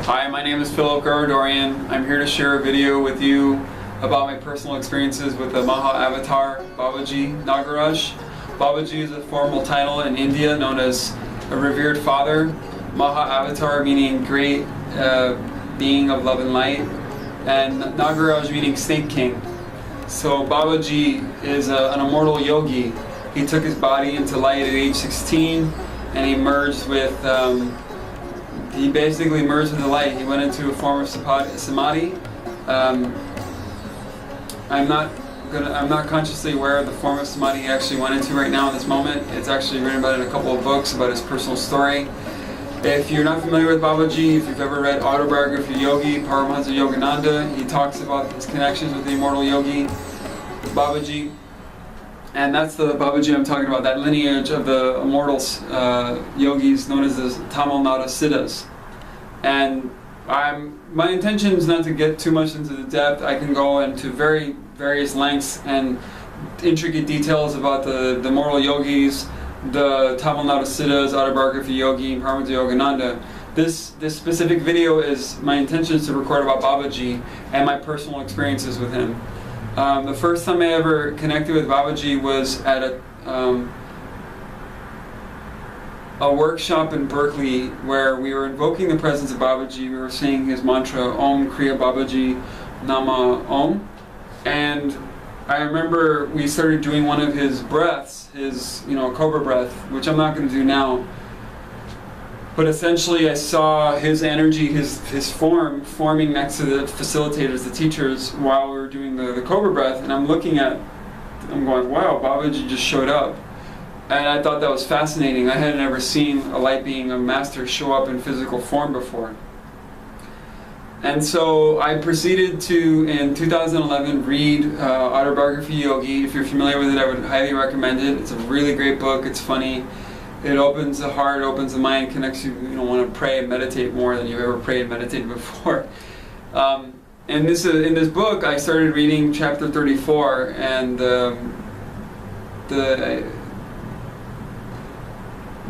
Hi, my name is Garo Dorian. I'm here to share a video with you about my personal experiences with the Maha Avatar, Babaji Nagaraj. Babaji is a formal title in India known as a revered father. Maha Avatar meaning great being of love and light, and Nagaraj meaning snake king. So Babaji is an immortal yogi. He took his body into light at age 16 and he merged with he basically merged with the light. He went into a form of samadhi. I'm not consciously aware of the form of samadhi he actually went into right now in this moment. It's actually written about it in a couple of books about his personal story. If you're not familiar with Babaji, if you've ever read Autobiography of Yogi, Paramahansa Yogananda, he talks about his connections with the immortal yogi, Babaji. And that's the Babaji I'm talking about, that lineage of the immortal yogis known as the Tamil Nadu Siddhas. And my intention is not to get too much into the depth. I can go into various lengths and intricate details about the immortal yogis, the Tamil Nadu Siddhas, Autobiography Yogi, and Paramahansa Yogananda. This specific video is my intention is to record about Babaji and my personal experiences with him. The first time I ever connected with Babaji was at a workshop in Berkeley where we were invoking the presence of Babaji. We were saying his mantra, Om Kriya Babaji Nama Om. And I remember we started doing one of his breaths, his cobra breath, which I'm not going to do now. But essentially I saw his energy, his form forming next to the facilitators, the teachers, while we were doing the cobra breath, and I'm going, wow, Babaji just showed up. And I thought that was fascinating. I had never seen a light being, a master, show up in physical form before. And so I proceeded to, in 2011, read Autobiography Yogi. If you're familiar with it, I would highly recommend it. It's a really great book. It's funny. It opens the heart, opens the mind, connects you. You don't want to pray and meditate more than you've ever prayed and meditated before. In this book, I started reading chapter 34, and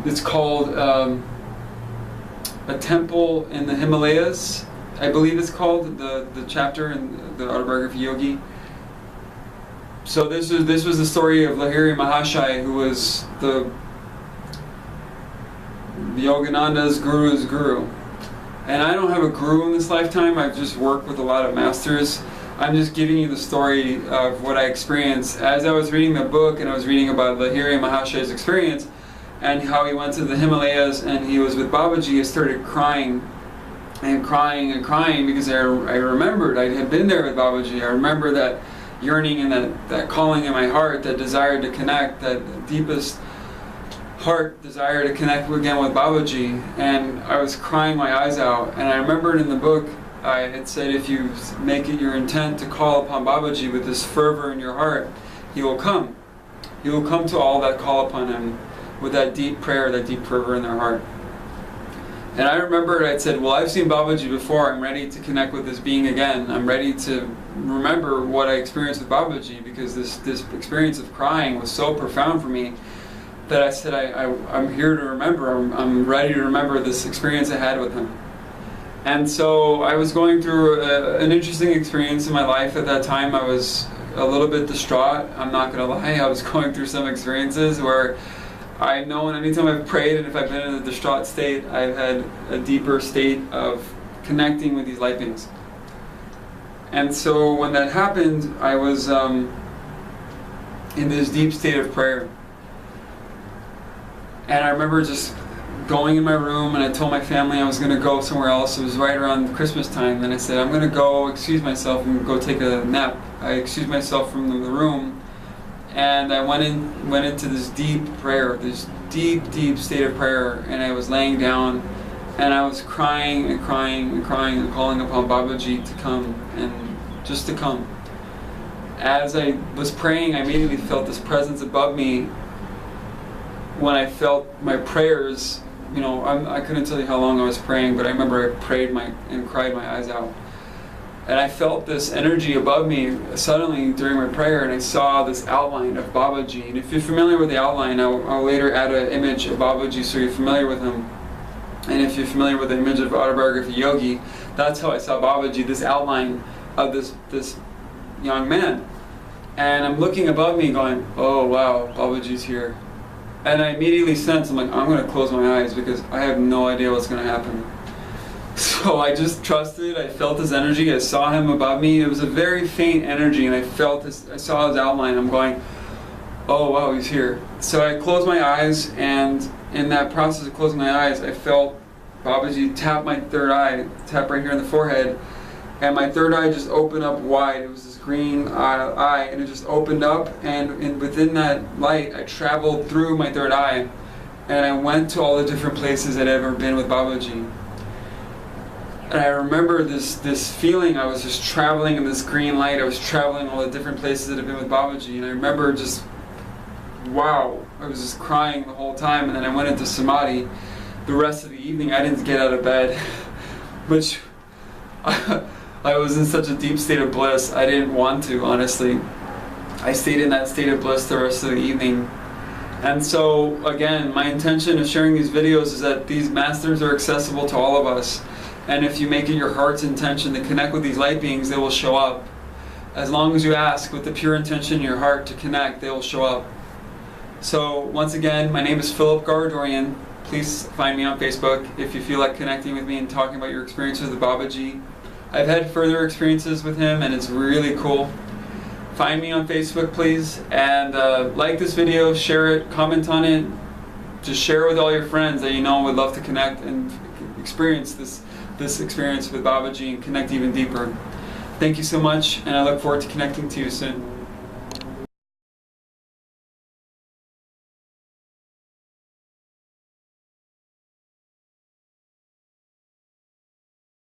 it's called A Temple in the Himalayas, I believe it's called, the chapter in the Autobiography Yogi. So this was the story of Lahiri Mahashaya, who was the Yogananda's guru's guru. And I don't have a guru in this lifetime. I've just worked with a lot of masters. I'm just giving you the story of what I experienced. As I was reading the book and I was reading about Lahiri Mahashaya's experience and how he went to the Himalayas and he was with Babaji, I started crying and crying and crying because I remembered I had been there with Babaji. I remember that yearning and that calling in my heart, that desire to connect, that deepest heart desire to connect again with Babaji, and I was crying my eyes out. And I remembered in the book it said if you make it your intent to call upon Babaji with this fervor in your heart, he will come. He will come to all that call upon him with that deep prayer, that deep fervor in their heart. And I remembered I'd said, well, I've seen Babaji before. I'm ready to connect with this being again. I'm ready to remember what I experienced with Babaji, because this experience of crying was so profound for me that I said, I'm here to remember. I'm ready to remember this experience I had with him. And so I was going through an interesting experience in my life at that time. I was a little bit distraught. I'm not going to lie. I was going through some experiences where I know anytime I've prayed and if I've been in a distraught state, I've had a deeper state of connecting with these light beings. And so when that happened, I was in this deep state of prayer. And I remember just going in my room, and I told my family I was going to go somewhere else. It was right around Christmas time. And I said, I'm going to go excuse myself and go take a nap. I excused myself from the room, and I went into this deep prayer, this deep state of prayer. And I was laying down, and I was crying and crying and crying and calling upon Babaji to come, and just to come. As I was praying, I immediately felt this presence above me. When I felt my prayers, I couldn't tell you how long I was praying, but I remember I prayed and cried my eyes out. And I felt this energy above me suddenly during my prayer, and I saw this outline of Babaji. And if you're familiar with the outline, I'll later add an image of Babaji so you're familiar with him. And if you're familiar with the image of autobiography yogi, that's how I saw Babaji, this outline of this young man. And I'm looking above me going, oh wow, Babaji's here. And I immediately sensed, I'm like, I'm going to close my eyes because I have no idea what's going to happen. So I just trusted, I felt his energy, I saw him above me. It was a very faint energy and I saw his outline. I'm going, oh wow, he's here. So I closed my eyes, and in that process of closing my eyes, I felt Babaji tap my third eye, tap right here in the forehead, and my third eye just opened up wide. It was this green eye, and it just opened up, and within that light, I traveled through my third eye, and I went to all the different places I'd ever been with Babaji. And I remember this feeling. I was just traveling in this green light. I was traveling all the different places that I've been with Babaji, and I remember just, wow, I was just crying the whole time. And then I went into Samadhi. The rest of the evening I didn't get out of bed, which I was in such a deep state of bliss, I didn't want to, honestly. I stayed in that state of bliss the rest of the evening. And so, again, my intention of sharing these videos is that these masters are accessible to all of us. And if you make it your heart's intention to connect with these light beings, they will show up. As long as you ask with the pure intention in your heart to connect, they will show up. So, once again, my name is Garo Dorian. Please find me on Facebook if you feel like connecting with me and talking about your experiences with Babaji. I've had further experiences with him, and it's really cool. Find me on Facebook, please, and like this video, share it, comment on it. Just share it with all your friends that you know would love to connect and experience this experience with Babaji and connect even deeper. Thank you so much, and I look forward to connecting to you soon.